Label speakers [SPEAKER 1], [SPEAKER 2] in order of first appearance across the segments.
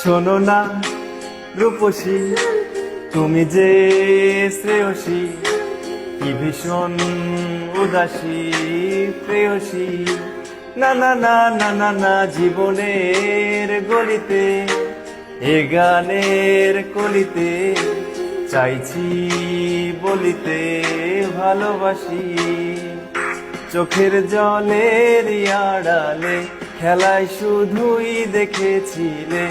[SPEAKER 1] শোনো না রূপসী, তুমি যে শ্রেয়সী, কি ভীষণ উদাসী প্রেয়সী। না না না না না না, জীবনের গলিতে এ গানের কলিতে চাইছি বলিতে ভালোবাসি। চোখের জলের আড়ালে খেলায় শুধুই দেখেছিলে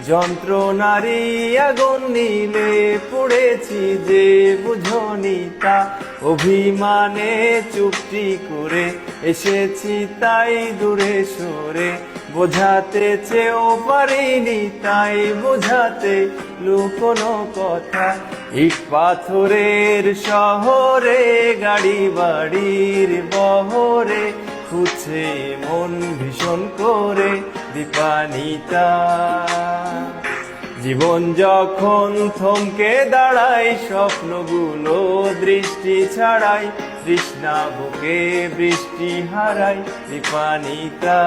[SPEAKER 1] যন্ত্রণারই আগুন নীলে পড়েছি যে বুঝনি তা। অভিমানে চুপটি করে এসেছি তাই দূরে সরে, বোঝাতে চেয়েও পারিনি তাই বোঝাতে লুকোনো কথা। ইট পাথরের শহরে গাড়ি বাড়ির বহরে খুঁজছে মন ভীষণ করে দীপানিতা। জীবন যখন থমকে দাঁড়ায় স্বপ্নগুলো দৃষ্টি ছাড়াই, তৃষ্ণা বুকে বৃষ্টি হারাই দীপানিতা।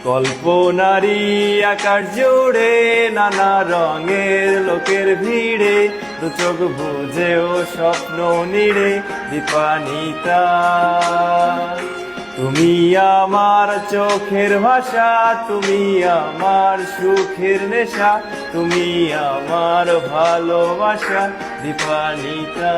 [SPEAKER 1] কল্পনারই আকাশ জুড়ে নানা রঙের লোকের ভিড়ে, দু চোখ বুঝেও স্বপ্ন নিড়ে দীপানিতা। তুমি আমার চোখের ভাষা, তুমি আমার সুখের নেশা, তুমি আমার ভালোবাসা দীপানিতা।